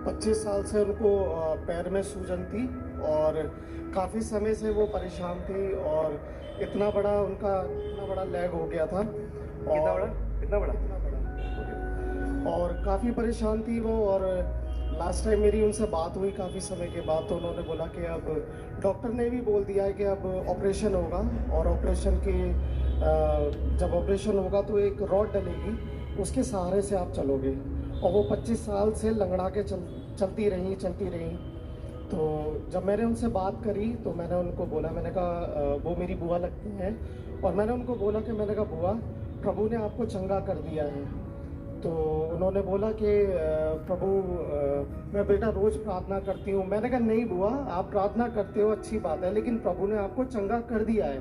25 साल से उनको पैर में सूजन थी और काफ़ी समय से वो परेशान थी और इतना बड़ा लैग हो गया था। कितना बड़ा? और काफ़ी परेशान थी वो। और लास्ट टाइम मेरी उनसे बात हुई काफ़ी समय के बाद, तो उन्होंने बोला कि अब डॉक्टर ने भी बोल दिया है कि अब ऑपरेशन होगा और जब ऑपरेशन होगा तो एक रॉड डलेगी, उसके सहारे से आप चलोगे। और वो 25 साल से लंगड़ा के चलती रही। तो जब मैंने उनसे बात करी तो मैंने उनको बोला, मैंने कहा वो मेरी बुआ लगती हैं, और मैंने उनको बोला कि मैंने कहा बुआ, प्रभु ने आपको चंगा कर दिया है। तो उन्होंने बोला कि प्रभु मैं बेटा रोज़ प्रार्थना करती हूँ। मैंने कहा नहीं बुआ, आप प्रार्थना करते हो अच्छी बात है, लेकिन प्रभु ने आपको चंगा कर दिया है।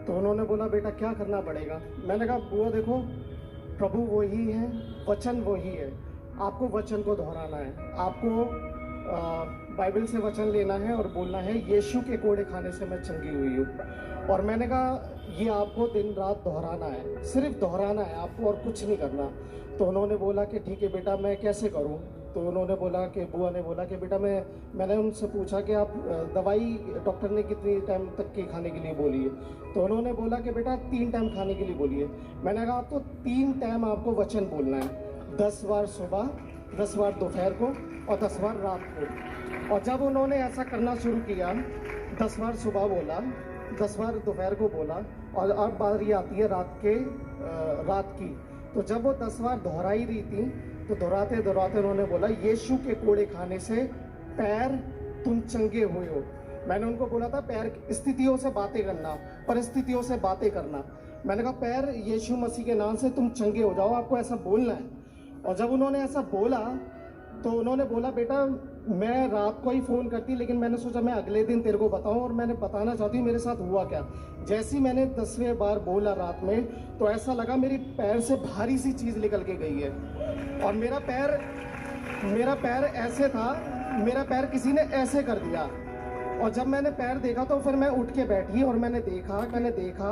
तो उन्होंने बोला बेटा क्या करना पड़ेगा। मैंने कहा बुआ देखो, प्रभु वही है, वचन वही है, आपको वचन को दोहराना है। आपको बाइबल से वचन लेना है और बोलना है यीशु के कोड़े खाने से मैं चंगी हुई हूँ। और मैंने कहा ये आपको दिन रात दोहराना है, सिर्फ दोहराना है आपको और कुछ नहीं करना। तो उन्होंने बोला कि ठीक है बेटा, मैं कैसे करूँ। तो उन्होंने बोला कि बुआ ने बोला कि बेटा मैंने उनसे पूछा कि आप दवाई डॉक्टर ने कितनी टाइम तक की खाने के लिए बोली है। तो उन्होंने बोला कि बेटा 3 टाइम खाने के लिए बोलिए। मैंने कहा आपको 3 टाइम आपको वचन बोलना है, 10 बार सुबह, 10 बार दोपहर को और 10 बार रात को। और जब उन्होंने ऐसा करना शुरू किया, 10 बार सुबह बोला, 10 बार दोपहर को बोला, और अब बारी आती है रात की। तो जब वो 10 बार दोहराई रही थी तो दोहराते उन्होंने बोला यीशु के कोड़े खाने से पैर तुम चंगे हुए हो। मैंने उनको बोला था पैर स्थितियों से बातें करना, परिस्थितियों से बातें करना। मैंने कहा पैर यीशु मसीह के नाम से तुम चंगे हो जाओ, आपको ऐसा बोलना है। और जब उन्होंने ऐसा बोला तो उन्होंने बोला बेटा मैं रात को ही फ़ोन करती, लेकिन मैंने सोचा मैं अगले दिन तेरे को बताऊं, और मैंने बताना चाहती हूँ मेरे साथ हुआ क्या। जैसे ही मैंने 10वें बार बोला रात में, तो ऐसा लगा मेरी पैर से भारी सी चीज़ निकल के गई है। और मेरा पैर ऐसे था, मेरा पैर किसी ने ऐसे कर दिया। और जब मैंने पैर देखा तो फिर मैं उठ के बैठी और मैंने देखा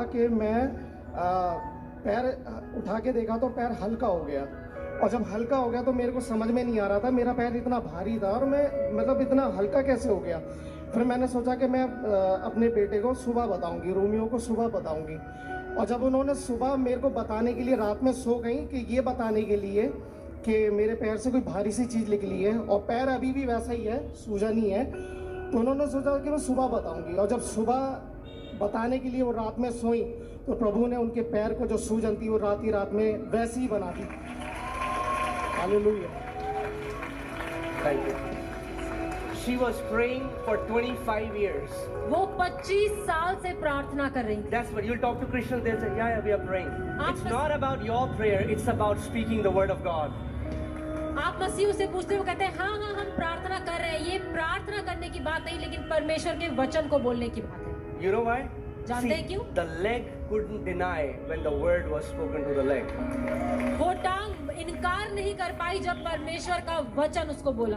कि मैं पैर उठा के देखा तो पैर हल्का हो गया। और जब हल्का हो गया तो मेरे को समझ में नहीं आ रहा था, मेरा पैर इतना भारी था और मैं मतलब इतना हल्का कैसे हो गया। फिर मैंने सोचा कि मैं अपने बेटे को सुबह बताऊंगी, रोमियो को सुबह बताऊंगी। और जब उन्होंने सुबह मेरे को बताने के लिए रात में सो गई कि ये बताने के लिए कि मेरे पैर से कोई भारी सी चीज़ निकली है और पैर अभी भी वैसा ही है, सूजन ही है, तो उन्होंने सोचा कि मैं सुबह बताऊंगी। और जब सुबह बताने के लिए वो रात में सोई तो प्रभु ने उनके पैर को जो सूजन थी वो रात में वैसी ही बना दी। Hallelujah. Thank you. She was praying for 25 years. वो 25 साल से प्रार्थना कर रही थी। That's what you'll talk to Christians. They'll say, "Yeah, we are praying." It's not about your prayer. It's about speaking the word of God. आप मसीह से पूछते हो, कहते हैं हाँ हम प्रार्थना कर रहे हैं। ये प्रार्थना करने की बात नहीं, लेकिन परमेश्वर के वचन को बोलने की बात है। You know why? जानते हैं क्यों? The leg couldn't deny when the word was spoken to the leg. वो टांग इनकार नहीं कर पाई जब परमेश्वर का वचन उसको बोला।